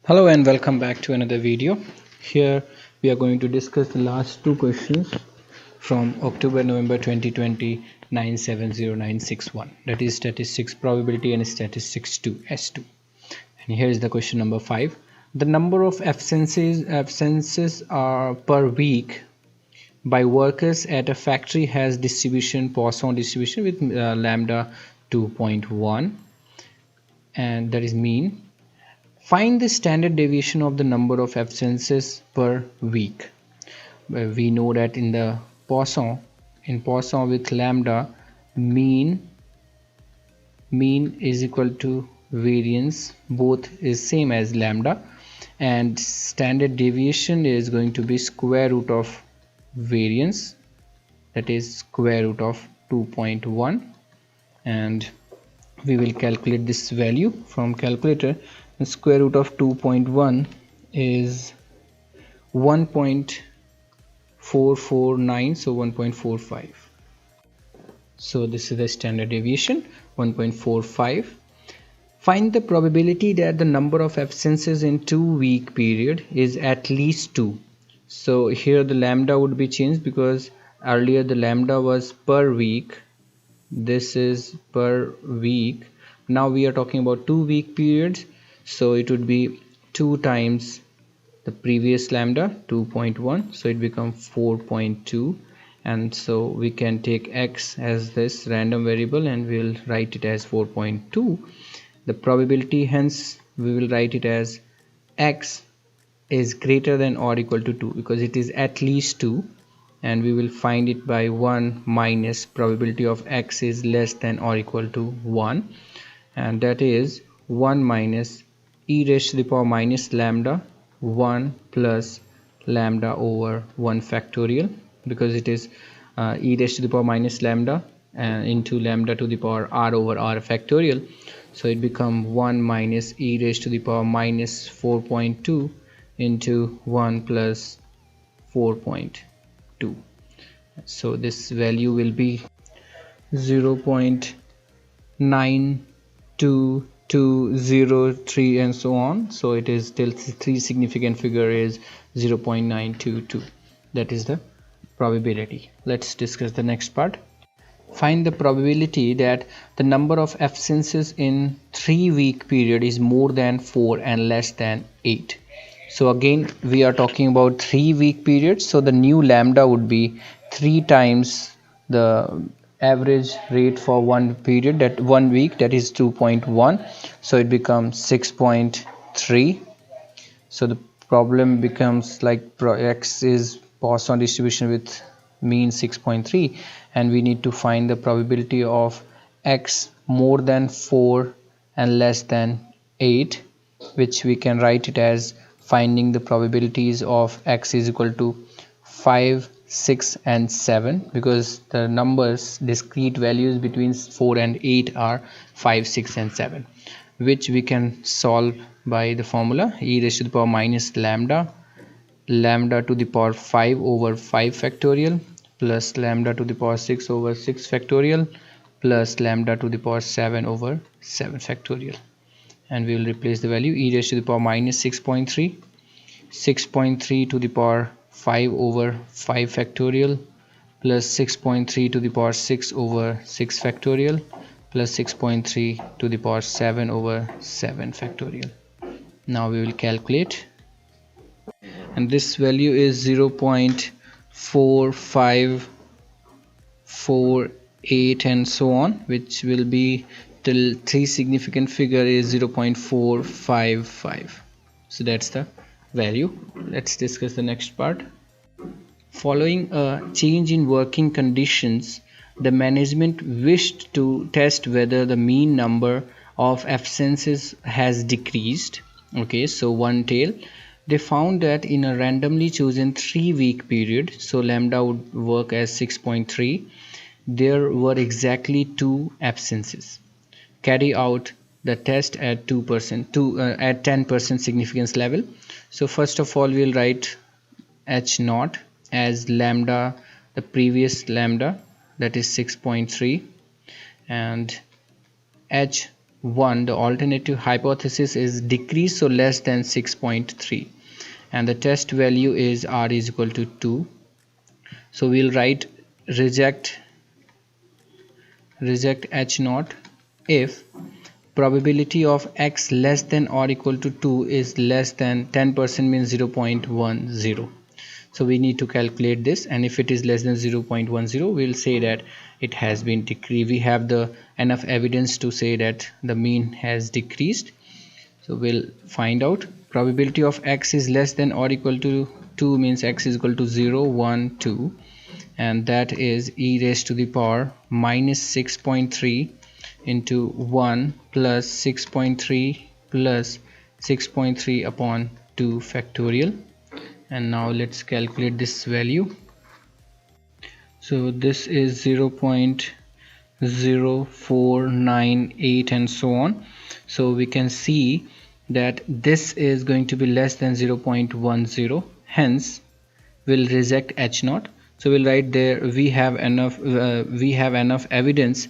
Hello and welcome back to another video. Here we are going to discuss the last two questions from October-November 2020 970961, that is statistics probability and statistics 2 S2. And here is the question number 5. The number of absences are per week by workers at a factory has distribution Poisson distribution with lambda 2.1, and that is mean. Find the standard deviation of the number of absences per week. We know that in Poisson with lambda, mean is equal to variance, both is same as lambda, and standard deviation is going to be square root of variance, that is square root of 2.1, and we will calculate this value from calculator. The square root of 2.1 is 1.449, so 1.45. So this is the standard deviation, 1.45. Find the probability that the number of absences in 2-week period is at least 2. So here the lambda would be changed because earlier the lambda was per week, this is per week. Now we are talking about 2-week periods, so it would be 2 times the previous lambda 2.1, so it becomes 4.2, and so we can take x as this random variable and we'll write it as 4.2. The probability, hence we will write it as x is greater than or equal to 2 because it is at least 2, and we will find it by 1 minus probability of x is less than or equal to 1, and that is 1 minus e raised to the power minus lambda 1 plus lambda over 1 factorial, because it is e raised to the power minus lambda into lambda to the power r over r factorial, so it becomes 1 minus e raised to the power minus 4.2 into 1 plus 4.2. So this value will be 0.92203 and so on, so it is still 3 significant figure is 0.922. that is the probability. Let's discuss the next part. Find the probability that the number of absences in 3-week period is more than 4 and less than 8. So again we are talking about 3-week period, so the new lambda would be 3 times the average rate for one period, that 1 week, that is 2.1, so it becomes 6.3. so the problem becomes like x is Poisson distribution with mean 6.3, and we need to find the probability of x more than 4 and less than 8, which we can write it as finding the probabilities of x is equal to 5, 6 and 7, because the numbers discrete values between 4 and 8 are 5, 6 and 7, which we can solve by the formula e raised to the power minus lambda to the power 5 over 5 factorial plus lambda to the power 6 over 6 factorial plus lambda to the power 7 over 7 factorial, and we will replace the value e raised to the power minus 6.3 to the power 5 over 5 factorial plus 6.3 to the power 6 over 6 factorial plus 6.3 to the power 7 over 7 factorial. Now we will calculate, and this value is 0.4548 and so on, which will be till 3 significant figure is 0.455. so that's the value. Let's discuss the next part. Following a change in working conditions, the management wished to test whether the mean number of absences has decreased. Okay, so one tail. They found that in a randomly chosen 3-week period, so lambda would work as 6.3, there were exactly 2 absences. Carry out the test at 2% at 10% significance level. So first of all we'll write h naught as lambda, the previous lambda, that is 6.3, and h 1, the alternative hypothesis is decrease, so less than 6.3, and the test value is r is equal to 2. So we'll write reject h naught if probability of x less than or equal to 2 is less than 10%, means 0.10. So we need to calculate this, and if it is less than 0.10, we'll say that it has been decreased. We have the enough evidence to say that the mean has decreased. So we'll find out probability of x is less than or equal to 2, means x is equal to 0, 1, 2, and that is e raised to the power minus 6.3 into 1 plus 6.3 plus 6.3 upon 2 factorial. And now let's calculate this value. So this is 0.0498 and so on. So we can see that this is going to be less than 0.10, hence we'll reject h naught. So we'll write there we have enough evidence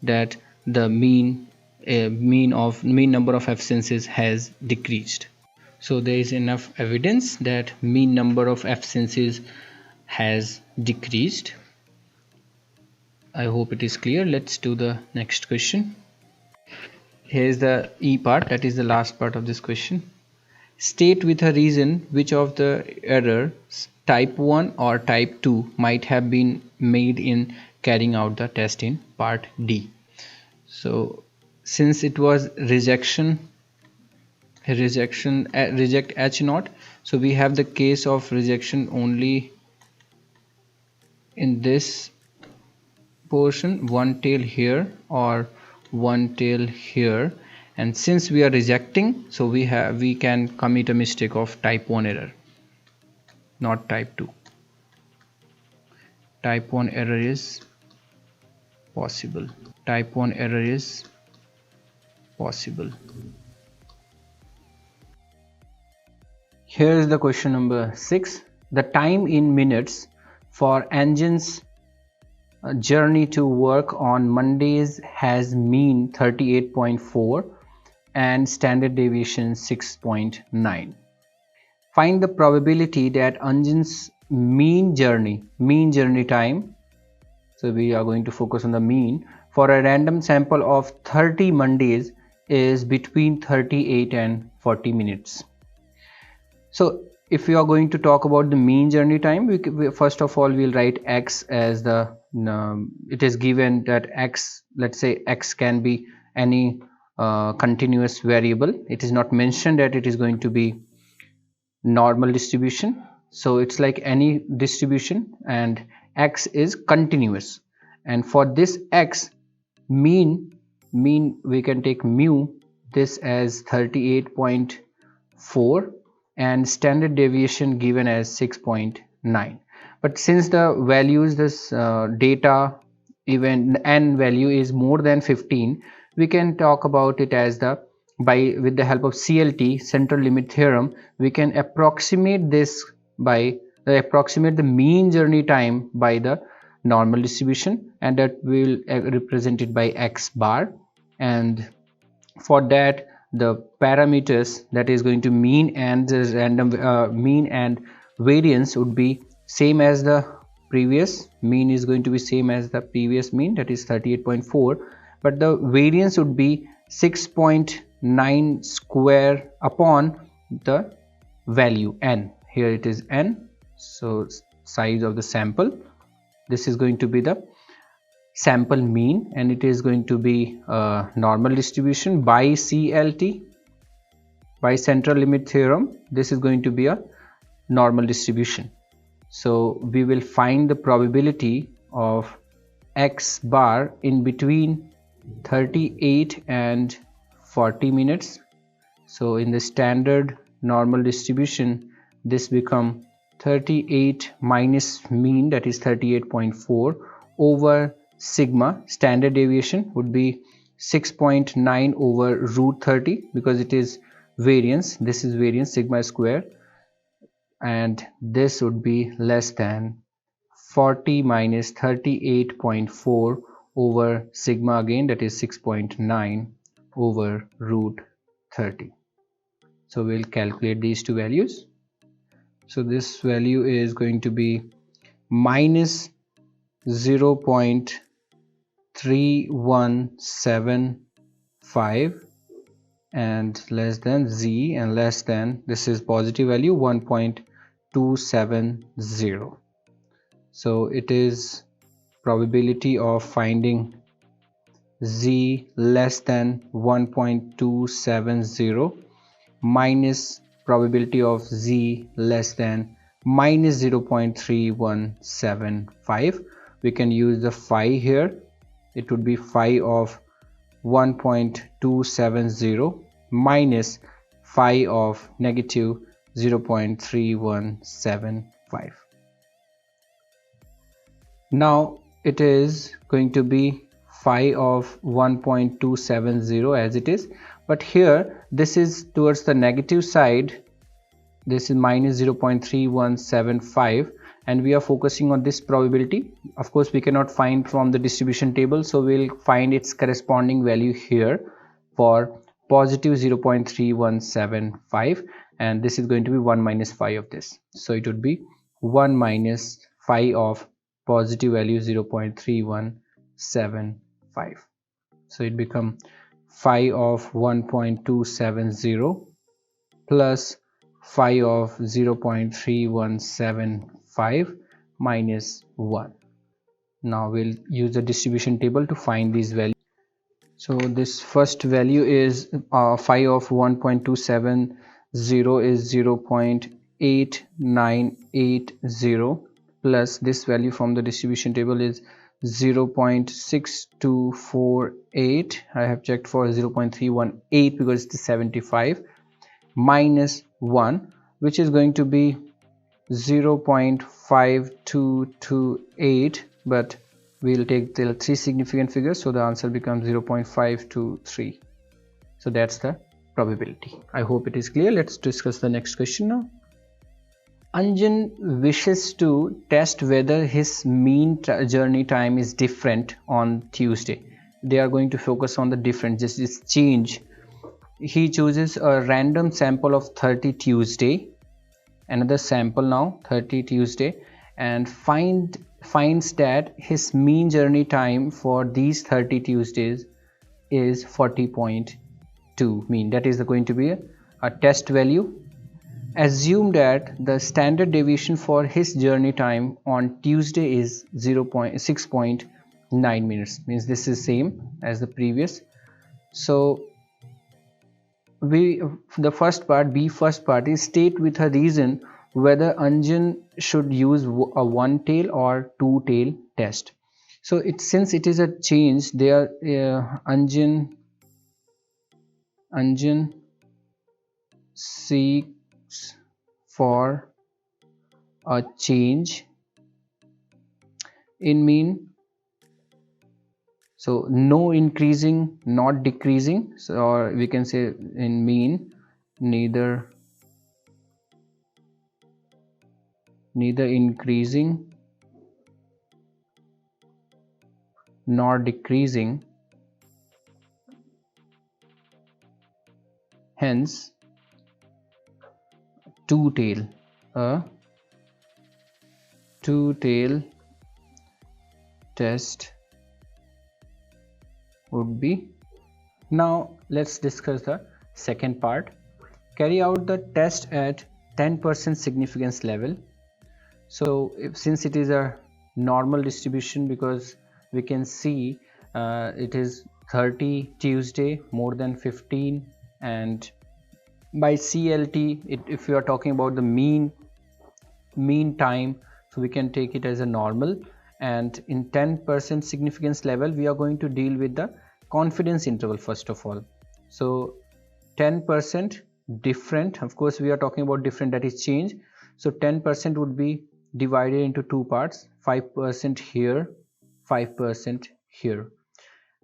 that the mean number of absences has decreased. So there is enough evidence that mean number of absences has decreased. I hope it is clear. Let's do the next question. Here is the E part, that is the last part of this question. State with a reason which of the errors, type 1 or type 2, might have been made in carrying out the test in part D. So since it was reject h naught, so we have the case of rejection only in this portion, one tail here or one tail here, and since we are rejecting, so we can commit a mistake of type 1 error, not type 2. Type 1 error is possible. Type 1 error is possible. Here is the question number 6. The time in minutes for engine's journey to work on Mondays has mean 38.4 and standard deviation 6.9. Find the probability that engine's mean journey time, so we are going to focus on the mean, for a random sample of 30 Mondays is between 38 and 40 minutes. So if we are going to talk about the mean journey time, we first of all we'll write x as the it is given that x, let's say x can be any continuous variable. It is not mentioned that it is going to be normal distribution, so it's like any distribution, and x is continuous, and for this x mean we can take mu this as 38.4 and standard deviation given as 6.9. but since the values, this data, even n value is more than 15, we can talk about it as the, with the help of CLT, central limit theorem, we can approximate this by approximate the mean journey time by the normal distribution, and that will represent it by x bar. And for that, the parameters, that is going to mean and random mean and variance, would be same as the previous. Mean is going to be same as the previous mean, that is 38.4, but the variance would be 6.9 square upon the value n. Here it is n, so size of the sample. This is going to be the sample mean, and it is going to be normal distribution by CLT, by central limit theorem. This is going to be a normal distribution. So we will find the probability of x bar in between 38 and 40 minutes. So in the standard normal distribution, this become 38 minus mean, that is 38.4, over sigma. Standard deviation would be 6.9 over root 30, because it is variance, this is variance sigma square, and this would be less than 40 minus 38.4 over sigma again, that is 6.9 over root 30. So we'll calculate these two values. So this value is going to be minus 0.3175 and less than z, and less than, this is positive value, 1.270. so it is probability of finding z less than 1.270 minus probability of z less than minus 0.3175. we can use the phi here. It would be phi of 1.270 minus phi of negative 0.3175. Now it is going to be phi of 1.270 as it is, but here this is towards the negative side, this is minus 0.3175, and we are focusing on this probability. Of course we cannot find from the distribution table, so we'll find its corresponding value here for positive 0.3175, and this is going to be 1 minus phi of this, so it would be 1 minus phi of positive value 0.3175. so it becomes phi of 1.270 plus phi of 0.3175 minus 1. Now we'll use the distribution table to find these values. So this first value is phi of 1.270 is 0.8980 plus this value from the distribution table is 0.6248. I have checked for 0.318 because it's 75 minus 1, which is going to be 0.5228, but we'll take the three significant figures, so the answer becomes 0.523. so that's the probability. I hope it is clear. Let's discuss the next question now. Anjan wishes to test whether his mean journey time is different on Tuesday. They are going to focus on the difference, just this change. He chooses a random sample of 30 Tuesday, another sample now 30 Tuesday, and finds that his mean journey time for these 30 Tuesdays is 40.2 mean. That is going to be a test value. Assume that the standard deviation for his journey time on Tuesday is 6.9 minutes, means this is same as the previous. So the first part is state with a reason whether Anjan should use a one tail or two tail test. So since it is a change, there Anjan seeks for a change in mean. So no increasing, not decreasing, so, or we can say in mean neither increasing nor decreasing, hence two tail, a two tail test would be. Now let's discuss the second part. Carry out the test at 10% significance level. So since it is a normal distribution, because we can see it is 30 Tuesday, more than 15, and by CLT if we are talking about the mean time, so we can take it as a normal, and in 10% significance level we are going to deal with the confidence interval first of all. So 10% different, of course we are talking about different, that is change. So 10% would be divided into two parts, 5% here, 5% here.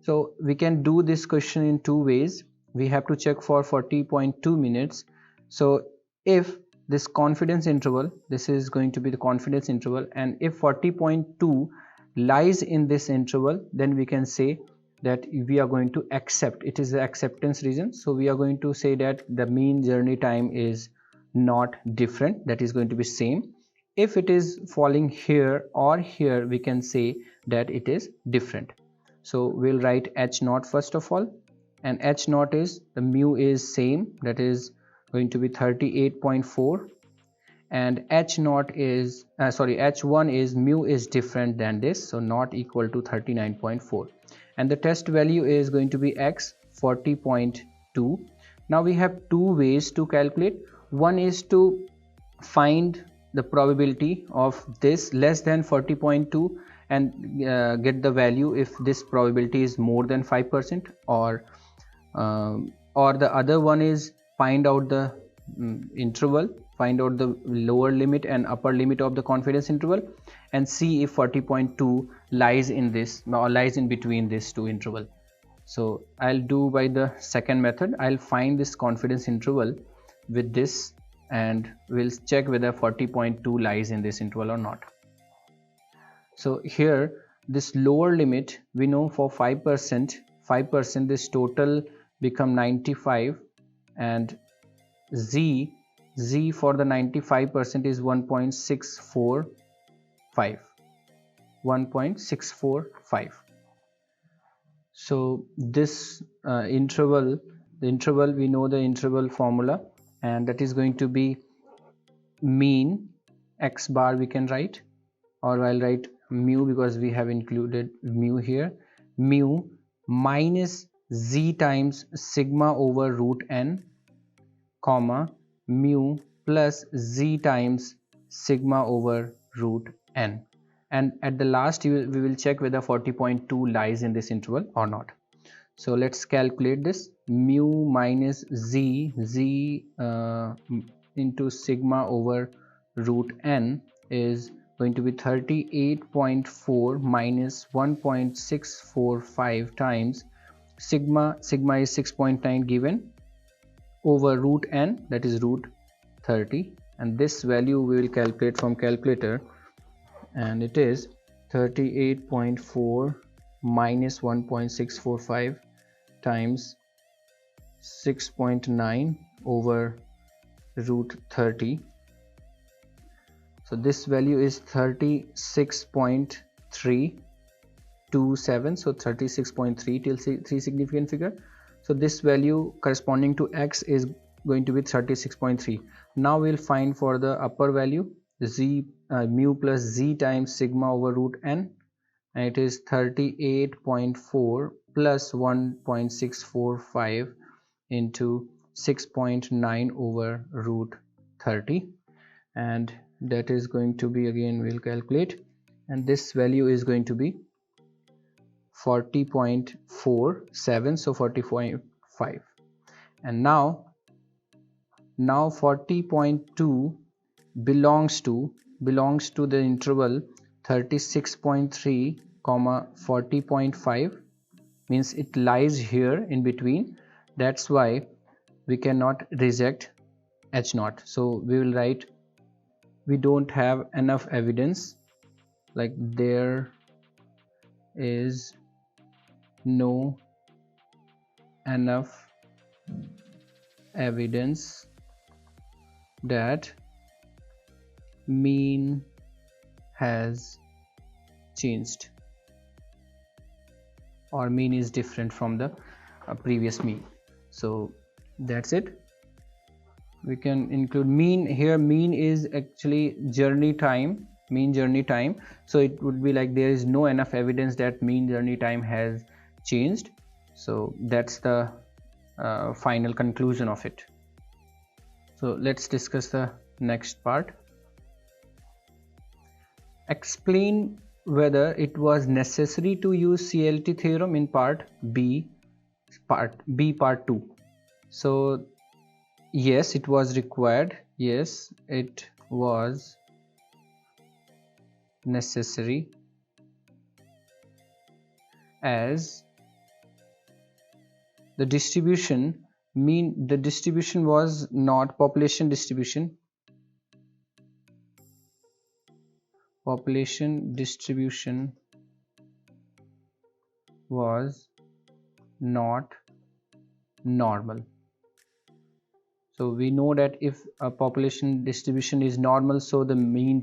So we can do this question in two ways. We have to check for 40.2 minutes. So if this confidence interval, this is going to be the confidence interval, and if 40.2 lies in this interval, then we can say that we are going to accept. It is the acceptance region, so we are going to say that the mean journey time is not different, that is going to be same. If it is falling here or here, we can say that it is different. So we'll write h naught first of all, and h naught is the mu is same, that is going to be 38.4, and h naught is h1 is mu is different than this, so not equal to 39.4, and the test value is going to be x 40.2. now we have two ways to calculate. One is to find the probability of this less than 40.2 and get the value if this probability is more than 5%, or the other one is find out the interval, find out the lower limit and upper limit of the confidence interval, and see if 40.2 lies in this or lies in between these two interval. So I'll do by the second method. I'll find this confidence interval with this, and we'll check whether 40.2 lies in this interval or not. So here this lower limit, we know for 5% this total become 95, and z for the 95% is 1.645. So this interval, we know the interval formula, and that is going to be mean x bar, we can write, or I'll write mu because we have included mu here, mu minus z times sigma over root n, comma mu plus z times sigma over root n, and at the last we will check whether 40.2 lies in this interval or not. So let's calculate this. Mu minus z into sigma over root n is going to be 38.4 minus 1.645 times sigma is 6.9 given, over root n, that is root 30, and this value we will calculate from calculator, and it is 38.4 minus 1.645 times 6.9 over root 30. So this value is 36.327, so 36.3 till 3 significant figure. So this value corresponding to x is going to be 36.3. now we'll find for the upper value z mu plus z times sigma over root n, and it is 38.4 plus 1.645 into 6.9 over root 30, and that is going to be, again we'll calculate, and this value is going to be 40.47, so 40.5, and now 40.2 belongs to the interval 36.3 comma 40.5, means it lies here in between. That's why we cannot reject h naught. So we will write we don't have enough evidence, like there is no enough evidence that mean has changed, or mean is different from the previous mean. So that's it. We can include mean here. Mean is actually journey time, mean journey time, so it would be like there is no enough evidence that mean journey time has changed. So that's the final conclusion of it. So let's discuss the next part. Explain whether it was necessary to use CLT theorem in part 2. So yes, it was required. Yes, it was necessary, as the distribution was not population distribution. Population distribution was not normal. So we know that if a population distribution is normal, so the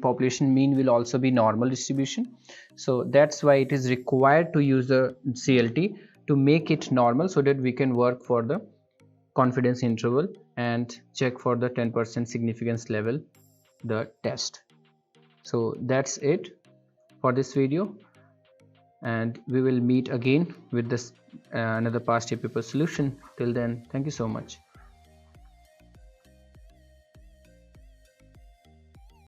population mean will also be normal distribution. So that's why it is required to use the CLT to make it normal, so that we can work for the confidence interval and check for the 10% significance level, the test. So that's it for this video, and we will meet again with this another past year paper solution. Till then, thank you so much.